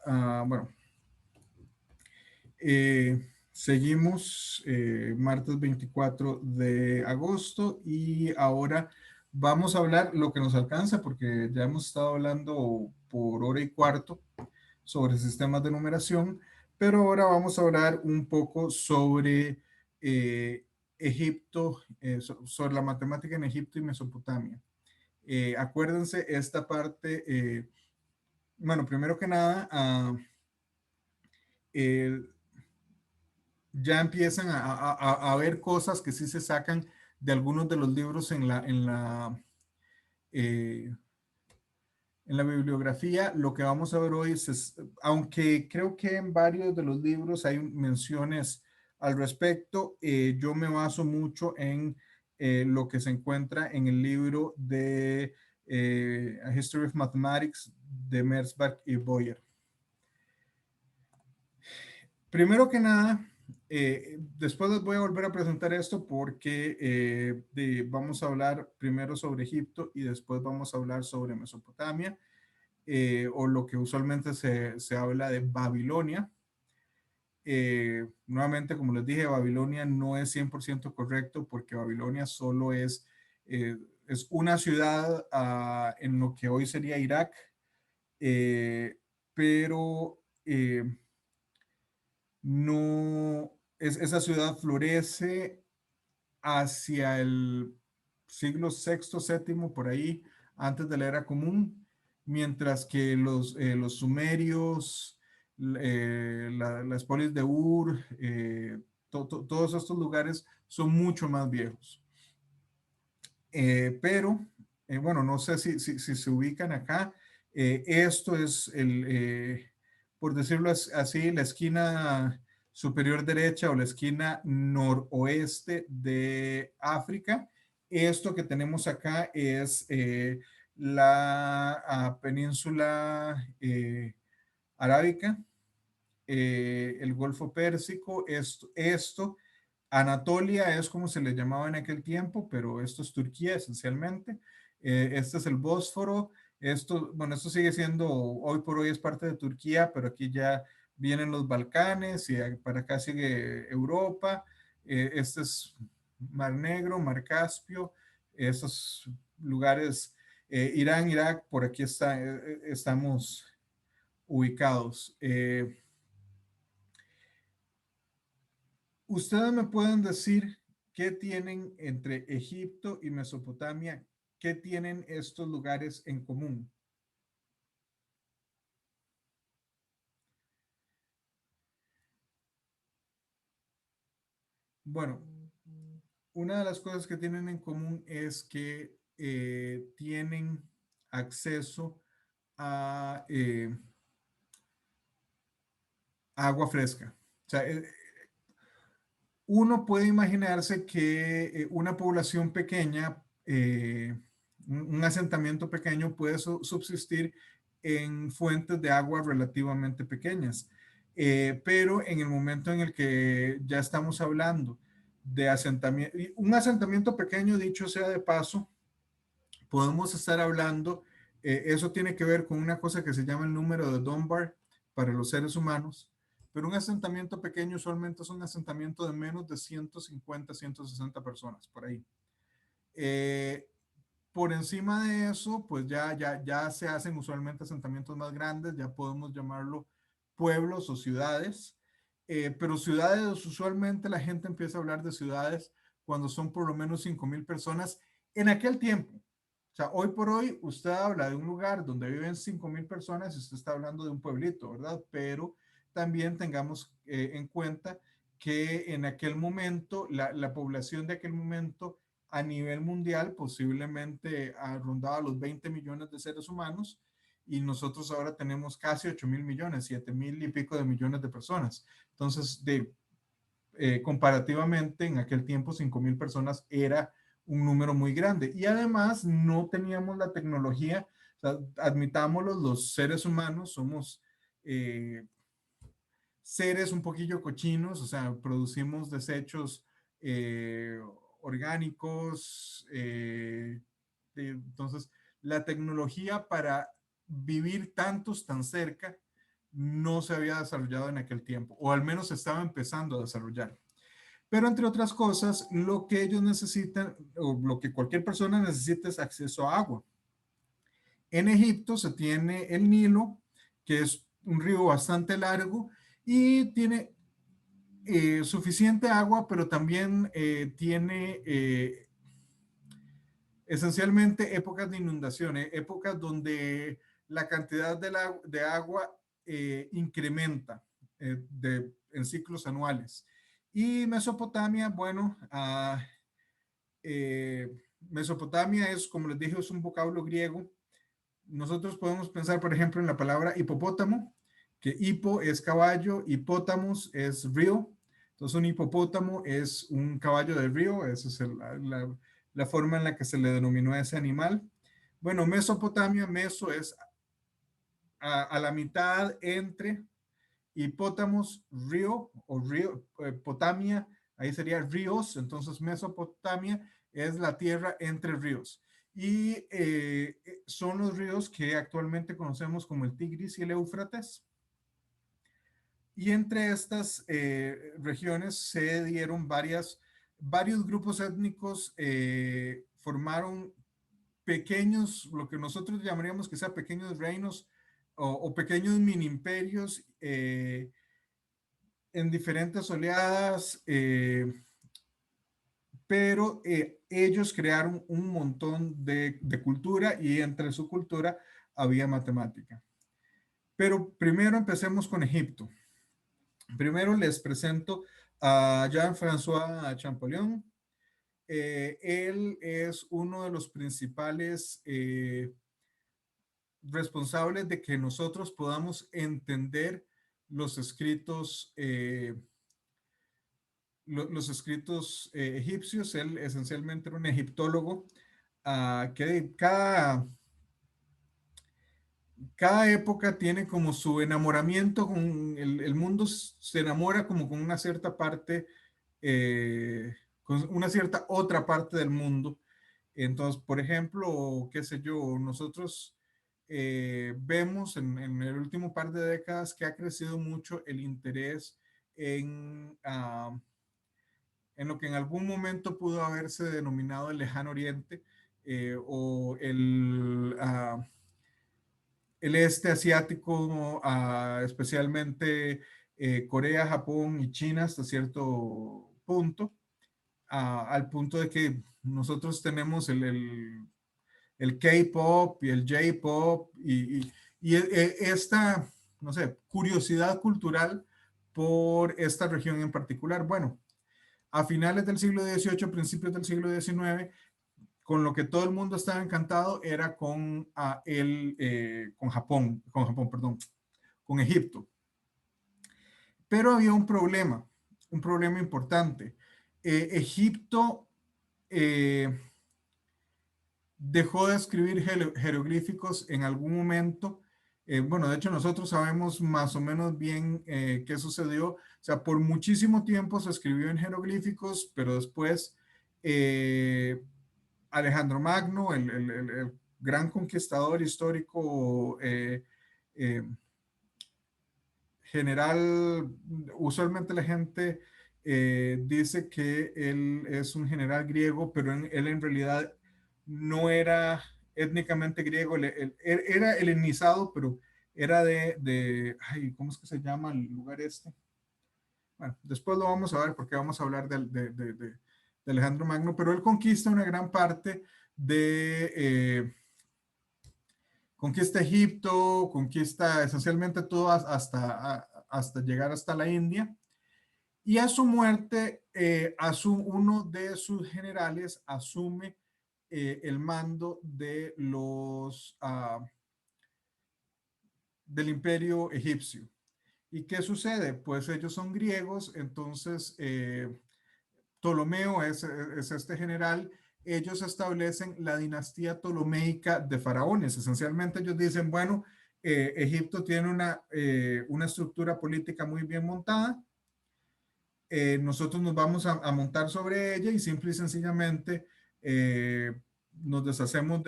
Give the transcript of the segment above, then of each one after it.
Bueno, seguimos martes 24 de agosto y ahora vamos a hablar lo que nos alcanza porque ya hemos estado hablando por hora y cuarto sobre sistemas de numeración, pero ahora vamos a hablar un poco sobre Egipto, sobre la matemática en Egipto y Mesopotamia. Acuérdense esta parte, bueno, primero que nada, eh, ya empiezan a ver cosas que sí se sacan de algunos de los libros eh, en la bibliografía. Lo que vamos a ver hoy es, aunque creo que en varios de los libros hay menciones al respecto, yo me baso mucho en lo que se encuentra en el libro de A History of Mathematics de Merzbach y Boyer. Primero que nada, después les voy a volver a presentar esto porque vamos a hablar primero sobre Egipto y después vamos a hablar sobre Mesopotamia, o lo que usualmente se habla de Babilonia. Nuevamente, como les dije, Babilonia no es 100% correcto porque Babilonia solo es una ciudad en lo que hoy sería Irak, pero no, esa ciudad florece hacia el siglo sexto, séptimo, por ahí, antes de la era común, mientras que los sumerios, las polis de Ur, todos estos lugares son mucho más viejos. Pero, bueno, no sé si se ubican acá. Esto es por decirlo así, la esquina superior derecha o la esquina noroeste de África. Esto que tenemos acá es la península arábica, el Golfo Pérsico. Esto Anatolia es como se le llamaba en aquel tiempo, pero esto es Turquía esencialmente. Este es el Bósforo. Bueno, esto sigue siendo, hoy por hoy es parte de Turquía, pero aquí ya vienen los Balcanes y para acá sigue Europa. Este es Mar Negro, Mar Caspio, estos lugares, Irán, Irak, por aquí estamos ubicados. Ustedes me pueden decir qué tienen entre Egipto y Mesopotamia, qué tienen estos lugares en común. Bueno, una de las cosas que tienen en común es que tienen acceso a agua fresca. O sea, uno puede imaginarse que una población pequeña, un asentamiento pequeño puede subsistir en fuentes de agua relativamente pequeñas. Pero en el momento en el que ya estamos hablando de asentamiento, un asentamiento pequeño, dicho sea de paso, podemos estar hablando, eso tiene que ver con una cosa que se llama el número de Dunbar para los seres humanos, pero un asentamiento pequeño usualmente es un asentamiento de menos de 150, 160 personas, por ahí. Eh, por encima de eso, pues ya se hacen usualmente asentamientos más grandes, ya podemos llamarlo pueblos o ciudades, pero ciudades, usualmente la gente empieza a hablar de ciudades cuando son por lo menos 5,000 personas en aquel tiempo. O sea, hoy por hoy usted habla de un lugar donde viven 5,000 personas y usted está hablando de un pueblito, ¿verdad? Pero también tengamos en cuenta que en aquel momento, la población de aquel momento a nivel mundial posiblemente rondaba los 20 millones de seres humanos y nosotros ahora tenemos casi 8,000 millones, 7,000 y pico de millones de personas. Entonces, comparativamente, en aquel tiempo 5,000 personas era un número muy grande y además no teníamos la tecnología. O sea, admitámoslo, los seres humanos somos seres un poquillo cochinos, o sea, producimos desechos eh, orgánicos. Entonces, la tecnología para vivir tantos tan cerca no se había desarrollado en aquel tiempo, o al menos se estaba empezando a desarrollar. Pero entre otras cosas, lo que ellos necesitan, o lo que cualquier persona necesita es acceso a agua. En Egipto se tiene el Nilo, que es un río bastante largo y tiene suficiente agua, pero también tiene esencialmente épocas de inundación, épocas donde la cantidad de agua incrementa en ciclos anuales. Y Mesopotamia, bueno, eh, Mesopotamia es, como les dije, es un vocablo griego. Nosotros podemos pensar, por ejemplo, en la palabra hipopótamo, que hipo es caballo, hipótamos es río. Entonces, un hipopótamo es un caballo de río, esa es la forma en la que se le denominó a ese animal. Bueno, Mesopotamia, meso es a la mitad entre hipótamos, río o río, Potamia, ahí sería ríos, entonces Mesopotamia es la tierra entre ríos. Y son los ríos que actualmente conocemos como el Tigris y el Éufrates. Y entre estas regiones se dieron varios grupos étnicos, formaron pequeños, lo que nosotros llamaríamos que sea pequeños reinos o pequeños mini imperios en diferentes oleadas, pero ellos crearon un montón de cultura y entre su cultura había matemática. Pero primero empecemos con Egipto. Primero les presento a Jean-François Champollion. Él es uno de los principales responsables de que nosotros podamos entender los escritos los escritos egipcios. Él esencialmente era un egiptólogo que cada época tiene como su enamoramiento con el mundo, se enamora como con una cierta parte, con una cierta otra parte del mundo. Entonces, por ejemplo, qué sé yo, nosotros vemos en el último par de décadas que ha crecido mucho el interés en, en lo que en algún momento pudo haberse denominado el Lejano Oriente o el este asiático, especialmente Corea, Japón y China hasta cierto punto, al punto de que nosotros tenemos el K-pop y el J-pop y esta, no sé, curiosidad cultural por esta región en particular. Bueno, a finales del siglo XVIII, principios del siglo XIX, con lo que todo el mundo estaba encantado era con Japón, perdón, con Egipto. Pero había un problema importante. Egipto eh, dejó de escribir jeroglíficos en algún momento. Bueno, de hecho nosotros sabemos más o menos bien qué sucedió. O sea, por muchísimo tiempo se escribió en jeroglíficos, pero después Alejandro Magno, el gran conquistador histórico, general, usualmente la gente dice que él es un general griego, pero él en realidad no era étnicamente griego, era helenizado, pero era ay, ¿cómo es que se llama el lugar este? Bueno, después lo vamos a ver porque vamos a hablar de Alejandro Magno, pero él conquista una gran parte conquista Egipto, conquista esencialmente todo hasta llegar hasta la India. Y a su muerte, uno de sus generales asume el mando del imperio egipcio. ¿Y qué sucede? Pues ellos son griegos, entonces Ptolomeo es este general. Ellos establecen la dinastía ptolomeica de faraones. Esencialmente ellos dicen, bueno, Egipto tiene una estructura política muy bien montada. Nosotros nos vamos a montar sobre ella y simple y sencillamente nos deshacemos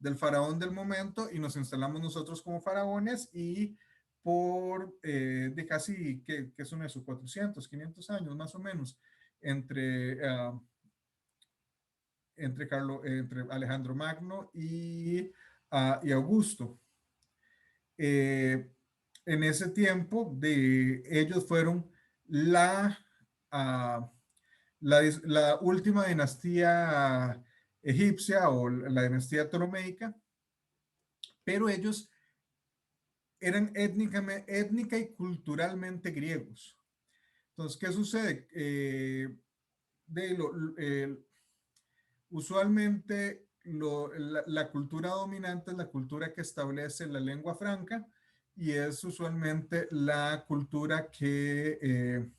del faraón del momento y nos instalamos nosotros como faraones y por de casi, ¿qué son eso? 400, 500 años más o menos, entre, entre Alejandro Magno y Augusto. Eh, en ese tiempo ellos fueron la, uh, la última dinastía egipcia o la dinastía ptolemaica, pero ellos eran étnica y culturalmente griegos. Entonces, ¿qué sucede? De lo, usualmente la cultura dominante es la cultura que establece la lengua franca y es usualmente la cultura que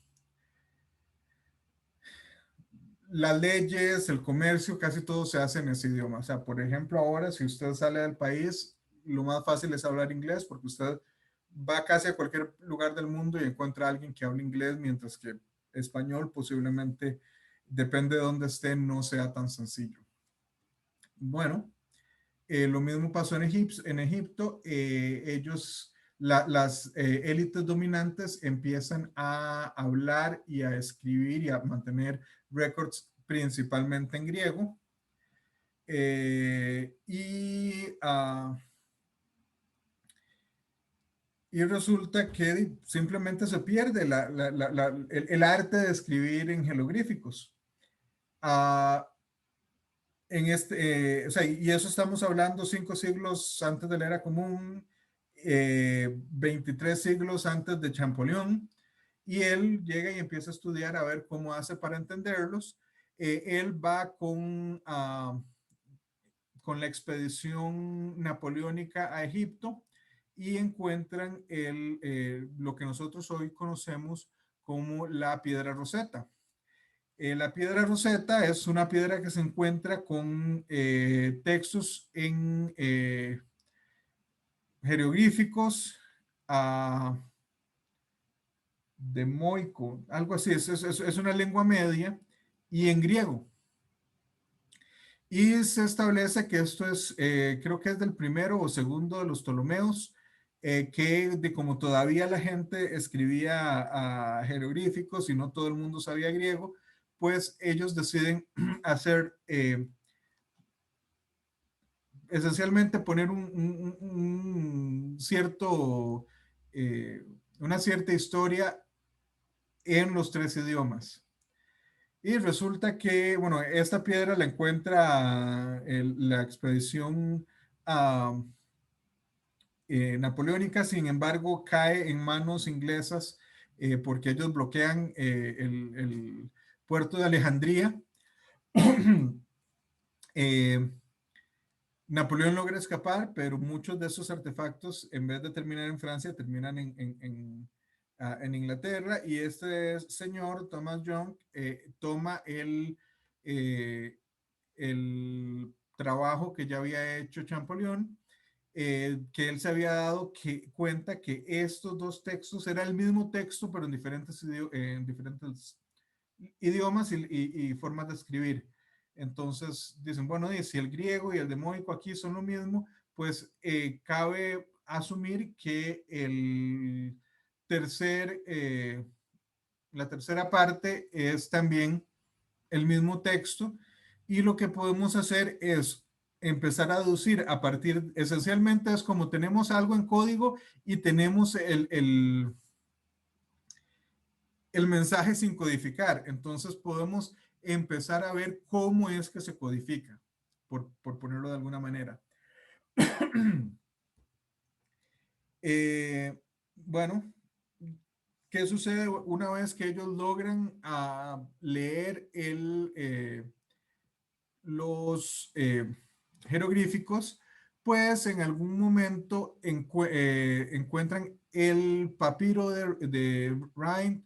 las leyes, el comercio, casi todo se hace en ese idioma. O sea, por ejemplo, ahora si usted sale del país, lo más fácil es hablar inglés porque usted va casi a cualquier lugar del mundo y encuentra a alguien que hable inglés, mientras que español posiblemente, depende de dónde esté, no sea tan sencillo. Bueno, lo mismo pasó en Egipto. Las élites dominantes empiezan a hablar y a escribir y a mantener récords principalmente en griego. Y resulta que simplemente se pierde el arte de escribir en jeroglíficos. O sea, y eso estamos hablando 5 siglos antes de la era común, 23 siglos antes de Champollion, y él llega y empieza a estudiar a ver cómo hace para entenderlos. Él va con la expedición napoleónica a Egipto y encuentran lo que nosotros hoy conocemos como la piedra Rosetta. La piedra Rosetta es una piedra que se encuentra con textos en jeroglíficos demoico, algo así, es una lengua media, y en griego. Y se establece que esto es, creo que es del primero o segundo de los Ptolomeos, como todavía la gente escribía jeroglíficos y no todo el mundo sabía griego, pues ellos deciden hacer, esencialmente poner un cierto, una cierta historia en los 3 idiomas. Y resulta que, bueno, esta piedra la encuentra la expedición napoleónica, sin embargo, cae en manos inglesas porque ellos bloquean el puerto de Alejandría. Napoleón logra escapar, pero muchos de esos artefactos, en vez de terminar en Francia, terminan en Inglaterra, y este señor, Thomas Young, toma el trabajo que ya había hecho Champollion, que él se había dado cuenta que estos dos textos era el mismo texto, pero en diferentes idiomas y formas de escribir. Entonces dicen, bueno, y si el griego y el demoico aquí son lo mismo, pues cabe asumir que la tercera parte es también el mismo texto, y lo que podemos hacer es empezar a deducir a partir, esencialmente es como tenemos algo en código y tenemos el mensaje sin codificar. Entonces podemos empezar a ver cómo es que se codifica, por ponerlo de alguna manera. Bueno, ¿qué sucede una vez que ellos logran leer los jeroglíficos? Pues en algún momento encuentran el papiro de Rhind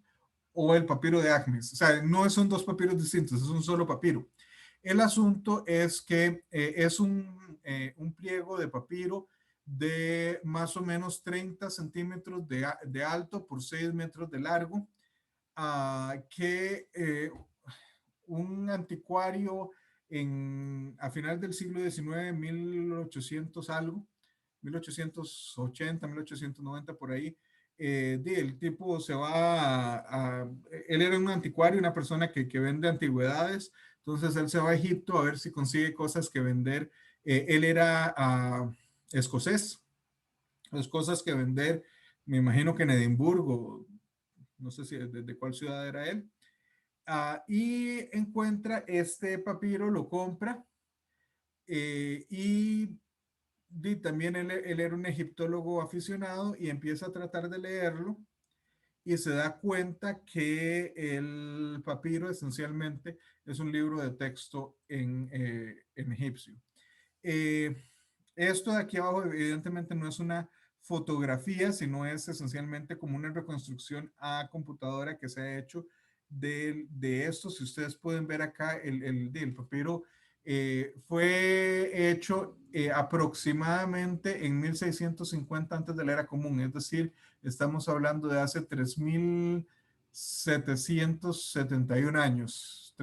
o el papiro de Agnes. O sea, no son dos papiros distintos, es un solo papiro. El asunto es que es un pliego de papiro de más o menos 30 centímetros de alto por 6 metros de largo, que un anticuario a final del siglo XIX, 1800 algo, 1880, 1890 por ahí. El tipo se va él era un anticuario, una persona que vende antigüedades, entonces él se va a Egipto a ver si consigue cosas que vender. Él era escocés, las cosas que vender, me imagino que en Edimburgo, no sé si de cuál ciudad era él. Y encuentra este papiro, lo compra, y también él era un egiptólogo aficionado y empieza a tratar de leerlo y se da cuenta que el papiro esencialmente es un libro de texto en egipcio. Eh, Esto de aquí abajo evidentemente no es una fotografía, sino es esencialmente como una reconstrucción a computadora que se ha hecho de esto. Si ustedes pueden ver acá, el papiro fue hecho aproximadamente en 1650 antes de la era común, es decir, estamos hablando de hace 3771 años,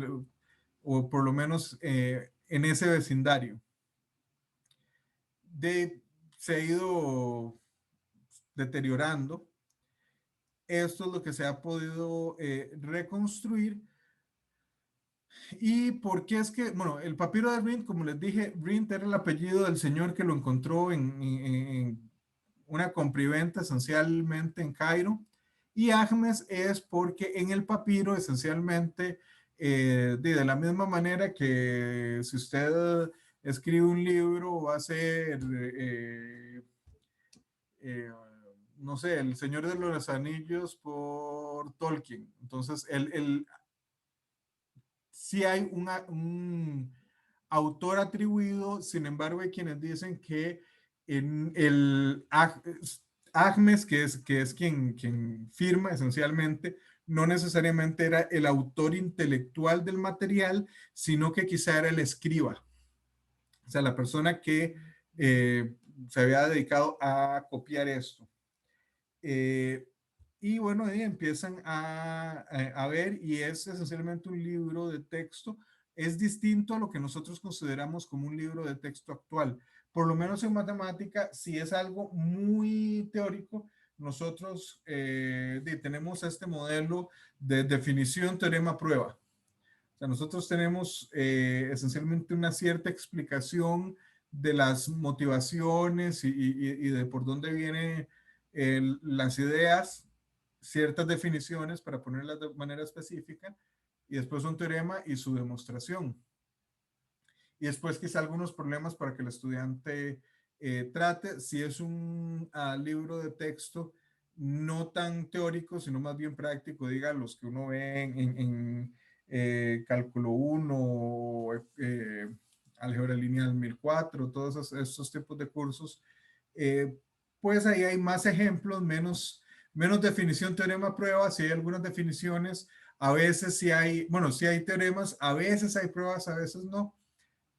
o por lo menos en ese vecindario. de, Se ha ido deteriorando. Esto es lo que se ha podido reconstruir. ¿Y por qué es que, bueno, el papiro de Rhind, como les dije, Rhind era el apellido del señor que lo encontró en una compriventa esencialmente en Cairo. Y Agmes es porque en el papiro esencialmente, de la misma manera que si usted escribe un libro va a ser eh, no sé, El Señor de los Anillos por Tolkien. Entonces, sí hay un autor atribuido, sin embargo, hay quienes dicen que en Agmes, que es quien firma esencialmente, no necesariamente era el autor intelectual del material, sino que quizá era el escriba, o sea, la persona que se había dedicado a copiar esto. Eh, y bueno, ahí empiezan a ver y es esencialmente un libro de texto. Es distinto a lo que nosotros consideramos como un libro de texto actual. Por lo menos en matemática, si es algo muy teórico, nosotros tenemos este modelo de definición, teorema, prueba. O sea, nosotros tenemos esencialmente una cierta explicación de las motivaciones y de por dónde vienen las ideas, ciertas definiciones para ponerlas de manera específica, y después un teorema y su demostración. Y después quizá algunos problemas para que el estudiante trate. Si es un libro de texto no tan teórico, sino más bien práctico, diga los que uno ve en cálculo 1, álgebra lineal 1004, todos esos tipos de cursos, eh, pues ahí hay más ejemplos, menos definición, teorema, prueba. Si hay algunas definiciones, a veces si hay, bueno, si hay teoremas, a veces hay pruebas, a veces no,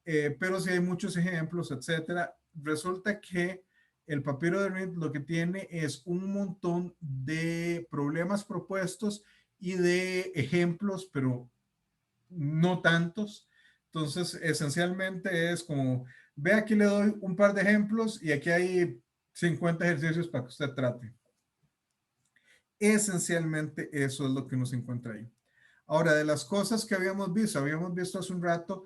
pero si hay muchos ejemplos, etcétera. Resulta que el papiro de Reed lo que tiene es un montón de problemas propuestos y de ejemplos, pero no tantos. Entonces, esencialmente es como, ve aquí le doy un par de ejemplos y aquí hay 50 ejercicios para que usted trate. Esencialmente eso es lo que nos encuentra ahí. Ahora, de las cosas que habíamos visto hace un rato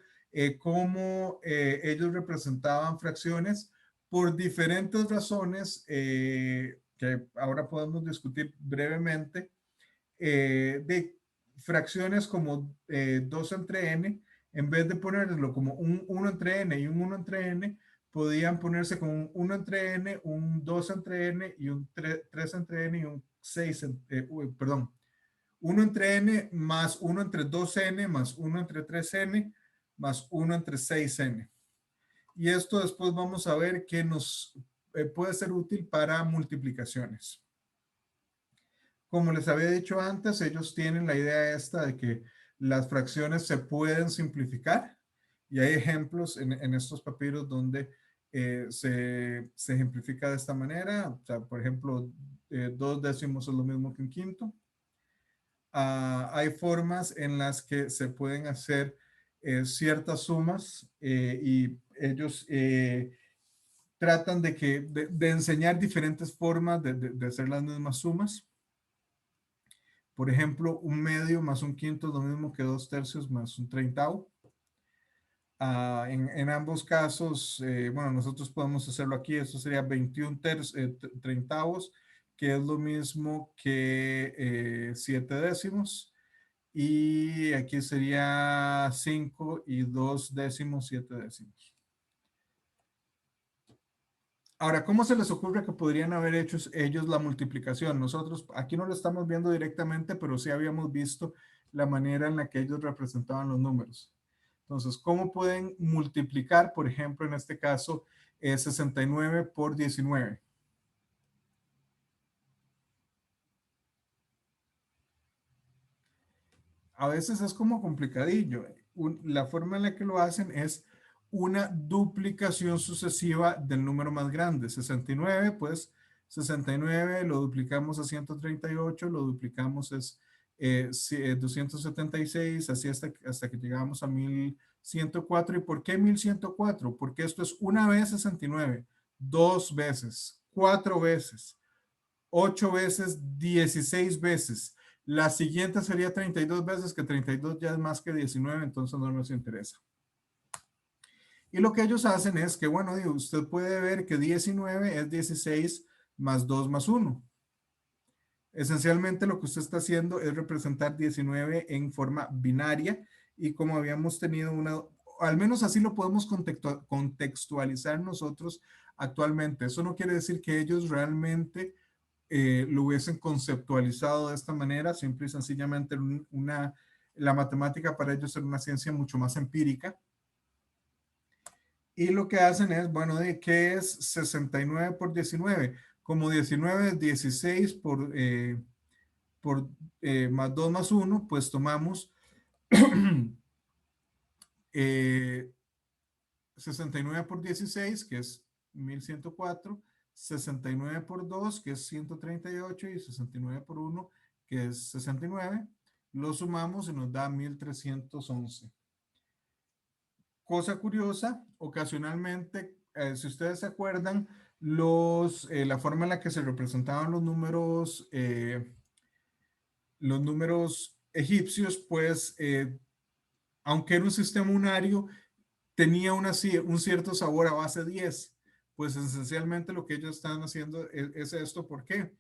cómo ellos representaban fracciones por diferentes razones que ahora podemos discutir brevemente, de fracciones como 2 entre n, en vez de ponerlo como un 1 entre n y un 1 entre n, podían ponerse como un 1 entre n, un 2 entre n y un 3 entre n y un 6, perdón, 1 entre n más 1 entre 2n más 1 entre 3n más 1 entre 6n. Y esto después vamos a ver que nos puede ser útil para multiplicaciones. Como les había dicho antes, ellos tienen la idea esta de que las fracciones se pueden simplificar y hay ejemplos en estos papiros donde se ejemplifica de esta manera. O sea, por ejemplo, 2 décimos es lo mismo que un quinto. Hay formas en las que se pueden hacer ciertas sumas y ellos tratan de enseñar diferentes formas de hacer las mismas sumas. Por ejemplo, un medio más un quinto es lo mismo que 2/3 más un treintavo. En ambos casos, bueno, nosotros podemos hacerlo aquí, eso sería 21 treintavos, que es lo mismo que 7 décimos. Y aquí sería 5 y 2 décimos, 7 décimos. Ahora, ¿cómo se les ocurre que podrían haber hecho ellos la multiplicación? Nosotros aquí no lo estamos viendo directamente, pero sí habíamos visto la manera en la que ellos representaban los números. Entonces, ¿cómo pueden multiplicar, por ejemplo, en este caso, 69 por 19? A veces es como complicadillo. La forma en la que lo hacen es una duplicación sucesiva del número más grande. 69, pues 69 lo duplicamos a 138, lo duplicamos es 276, así hasta que llegamos a 1104. ¿Y por qué 1104? Porque esto es una vez 69, dos veces, cuatro veces, 8 veces, 16 veces. La siguiente sería 32 veces, que 32 ya es más que 19, entonces no nos interesa. Y lo que ellos hacen es que, bueno, usted puede ver que 19 es 16 más 2 más 1. Esencialmente lo que usted está haciendo es representar 19 en forma binaria y como habíamos tenido al menos así lo podemos contextualizar nosotros actualmente. Eso no quiere decir que ellos realmente lo hubiesen conceptualizado de esta manera, simple y sencillamente la matemática para ellos era una ciencia mucho más empírica. Y lo que hacen es, bueno, ¿qué es 69 por 19? Como 19 es 16 por más 2 más 1, pues tomamos 69 por 16, que es 1104, 69 por 2, que es 138, y 69 por 1, que es 69. Lo sumamos y nos da 1311. Cosa curiosa, ocasionalmente, si ustedes se acuerdan, la forma en la que se representaban los números egipcios, pues, aunque era un sistema unario, tenía un cierto sabor a base 10. Pues esencialmente lo que ellos están haciendo es esto. ¿Por qué?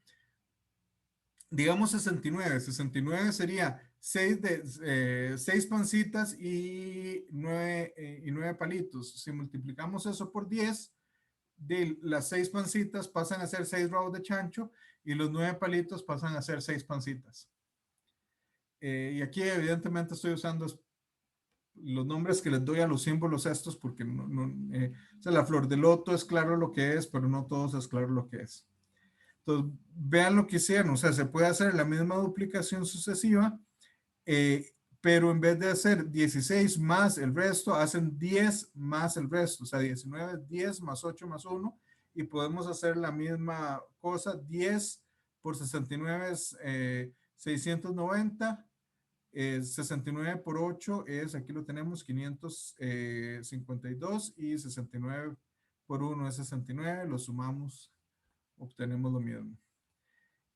Digamos 69. 69 sería 6 pancitas y 9 palitos. Si multiplicamos eso por 10, de las 6 pancitas pasan a ser 6 rabos de chancho y los 9 palitos pasan a ser 6 pancitas. Y aquí evidentemente estoy usando los nombres que les doy a los símbolos estos porque o sea, la flor de loto es claro lo que es, pero no todos es claro lo que es. Entonces, vean lo que hicieron, o sea, se puede hacer la misma duplicación sucesiva, pero en vez de hacer 16 más el resto, hacen 10 más el resto, o sea, 19, 10 más 8 más 1, y podemos hacer la misma cosa. 10 por 69 es 690, 69 por 8 es, aquí lo tenemos, 552, y 69 por 1 es 69, lo sumamos, obtenemos lo mismo.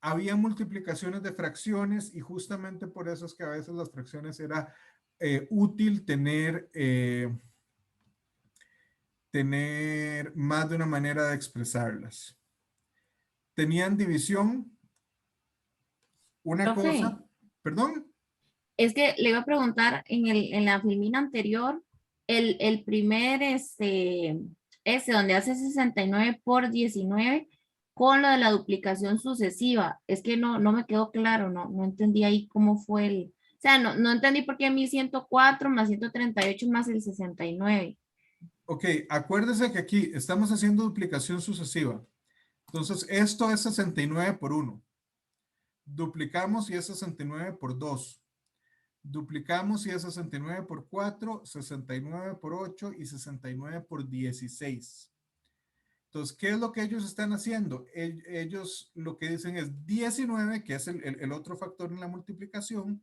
Había multiplicaciones de fracciones y justamente por eso es que a veces las fracciones era útil tener más de una manera de expresarlas. Tenían división, una Profe, cosa, perdón. es que le iba a preguntar en la filmina anterior, el primer, donde hace 69 por 19 con lo de la duplicación sucesiva. Es que no me quedó claro, no entendí ahí cómo fue o sea, no entendí por qué 1104 más 138 más el 69. Ok, acuérdese que aquí estamos haciendo duplicación sucesiva. Entonces, esto es 69 por 1. Duplicamos y es 69 por 2. Duplicamos y es 69 por 4, 69 por 8 y 69 por 16. Entonces, ¿qué es lo que ellos están haciendo? Ellos lo que dicen es 19, que es el otro factor en la multiplicación,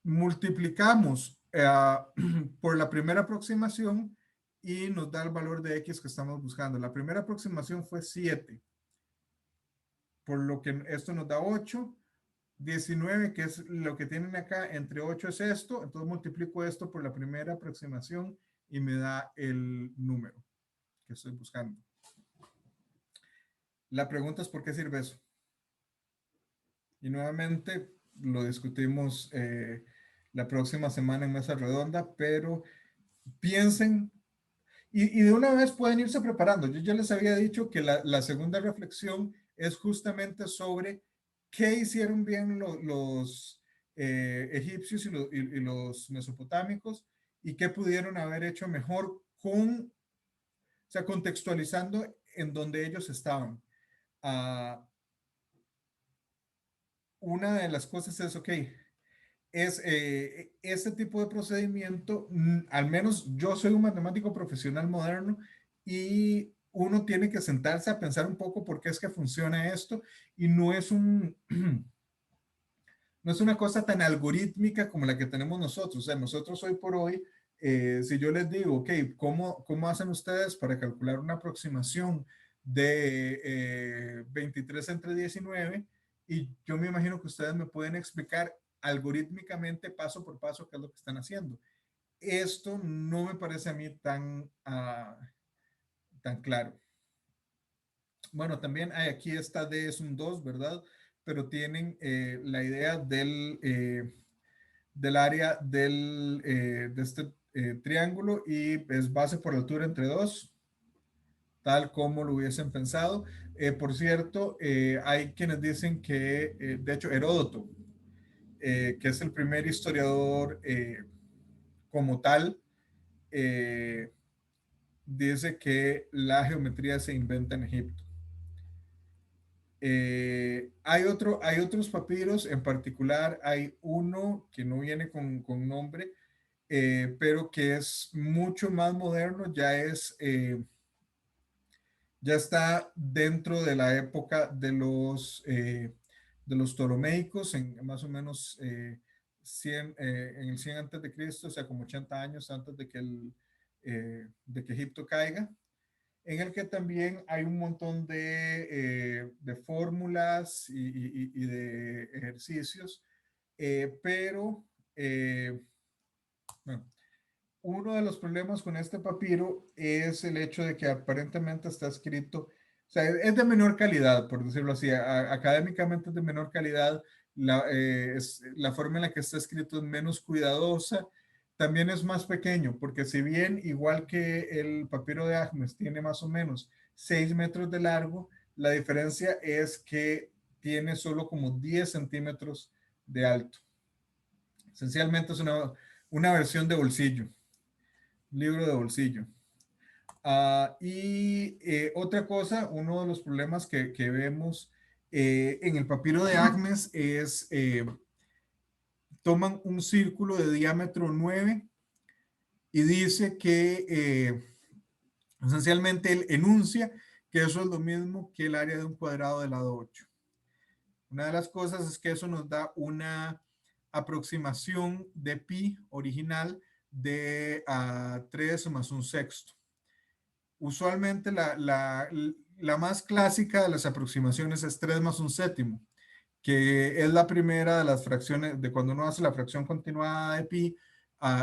multiplicamos por la primera aproximación y nos da el valor de X que estamos buscando. La primera aproximación fue 7, por lo que esto nos da 8. 19, que es lo que tienen acá, entre 8 es esto, entonces multiplico esto por la primera aproximación y me da el número que estoy buscando. La pregunta es ¿por qué sirve eso? Y nuevamente lo discutimos la próxima semana en mesa redonda, pero piensen y de una vez pueden irse preparando. Yo ya les había dicho que la segunda reflexión es justamente sobre qué hicieron bien los egipcios y los mesopotámicos y qué pudieron haber hecho mejor o sea, contextualizando en donde ellos estaban. Una de las cosas es, ok, es este tipo de procedimiento, al menos yo soy un matemático profesional moderno y uno tiene que sentarse a pensar un poco por qué es que funciona esto y no es no es una cosa tan algorítmica como la que tenemos nosotros. O sea, nosotros hoy por hoy, si yo les digo, ok, ¿cómo hacen ustedes para calcular una aproximación de 23 entre 19? Y yo me imagino que ustedes me pueden explicar algorítmicamente, paso por paso, qué es lo que están haciendo. Esto no me parece a mí tan claro. Bueno, también hay aquí esta D es un 2, ¿verdad? Pero tienen la idea del área de este triángulo y es base por altura entre 2, tal como lo hubiesen pensado. Por cierto, hay quienes dicen que, de hecho, Heródoto, que es el primer historiador como tal, dice que la geometría se inventa en Egipto. Hay otros papiros, en particular hay uno que no viene con nombre, pero que es mucho más moderno, ya está dentro de la época de los ptolomeicos, en más o menos 100, en el 100 antes de Cristo, o sea, como 80 años antes de que Egipto caiga, en el que también hay un montón de fórmulas y de ejercicios, pero bueno, uno de los problemas con este papiro es el hecho de que aparentemente está escrito, o sea, es de menor calidad, por decirlo así, académicamente es de menor calidad, la forma en la que está escrito es menos cuidadosa, también es más pequeño, porque si bien igual que el papiro de Agnes tiene más o menos 6 metros de largo, la diferencia es que tiene solo como 10 centímetros de alto. Esencialmente es una versión de bolsillo, libro de bolsillo. Otra cosa, uno de los problemas que vemos en el papiro de Agnes es, toman un círculo de diámetro 9 y dice que esencialmente él enuncia que eso es lo mismo que el área de un cuadrado de lado 8. Una de las cosas es que eso nos da una aproximación de pi original de 3 más un sexto. Usualmente la más clásica de las aproximaciones es 3 más un séptimo, que es la primera de las fracciones, de cuando uno hace la fracción continuada de pi,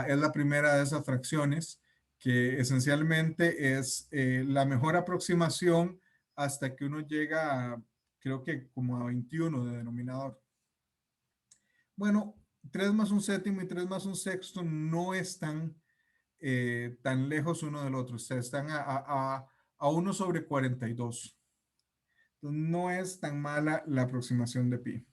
es la primera de esas fracciones, que esencialmente es la mejor aproximación hasta que uno llega a, creo que como a 21 de denominador. Bueno, 3 más un séptimo y 3 más un sexto no están tan lejos uno del otro, o sea, están a 1 sobre 42. Entonces, no es tan mala la aproximación de pi.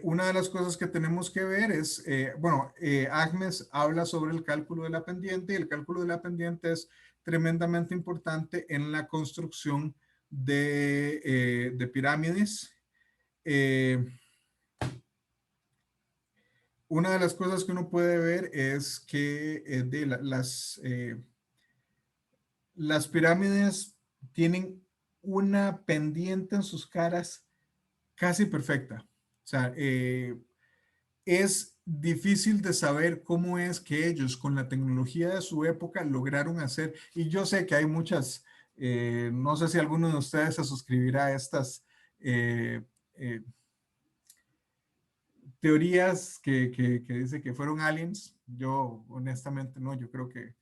Una de las cosas que tenemos que ver es, bueno, Agnes habla sobre el cálculo de la pendiente y el cálculo de la pendiente es tremendamente importante en la construcción de pirámides. Una de las cosas que uno puede ver es que las pirámides tienen una pendiente en sus caras casi perfecta. O sea, es difícil de saber cómo es que ellos con la tecnología de su época lograron hacer, y yo sé que hay muchas, no sé si alguno de ustedes se suscribirá a estas eh, eh, teorías que dice que fueron aliens. Yo honestamente no, yo creo que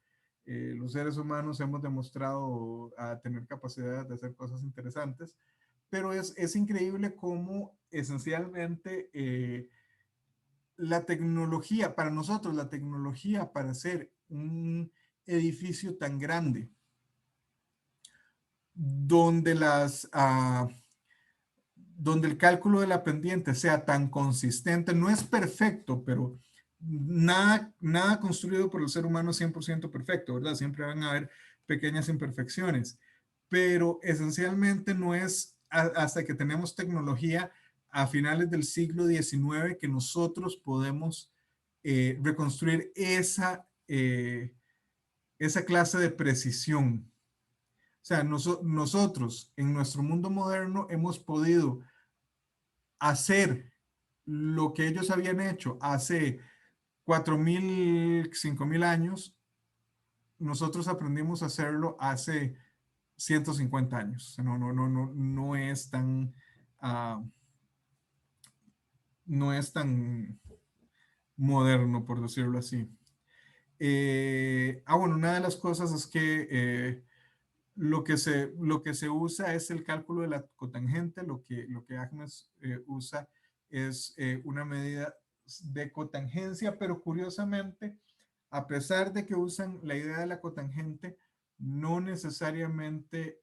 los seres humanos hemos demostrado a tener capacidad de hacer cosas interesantes, pero es increíble cómo esencialmente la tecnología, para nosotros, la tecnología para hacer un edificio tan grande, donde donde el cálculo de la pendiente sea tan consistente, no es perfecto, pero nada construido por el ser humano es 100% perfecto, ¿verdad? Siempre van a haber pequeñas imperfecciones, pero esencialmente no es hasta que tenemos tecnología a finales del siglo XIX que nosotros podemos reconstruir esa clase de precisión. O sea, nosotros en nuestro mundo moderno hemos podido hacer lo que ellos habían hecho hace 4.000, 5.000 años. Nosotros aprendimos a hacerlo hace 150 años. No es tan, no es tan moderno, por decirlo así. Bueno, una de las cosas es que lo que se usa es el cálculo de la cotangente. Lo que Agnes usa es una medida de cotangencia, pero curiosamente, a pesar de que usan la idea de la cotangente, no necesariamente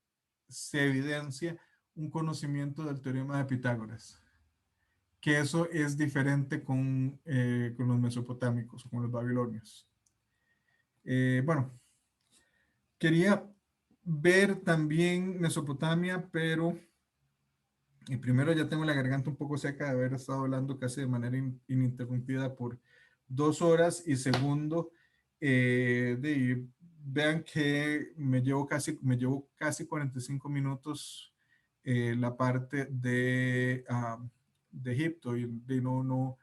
se evidencia un conocimiento del teorema de Pitágoras, que eso es diferente con los mesopotámicos o con los babilonios. Bueno, quería ver también Mesopotamia, pero primero ya tengo la garganta un poco seca de haber estado hablando casi de manera ininterrumpida por 2 horas, y segundo, vean que me llevo casi 45 minutos la parte de Egipto, y no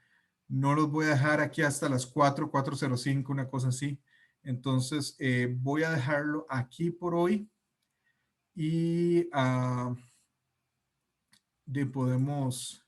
los voy a dejar aquí hasta las 4:05, una cosa así. Entonces, voy a dejarlo aquí por hoy, y podemos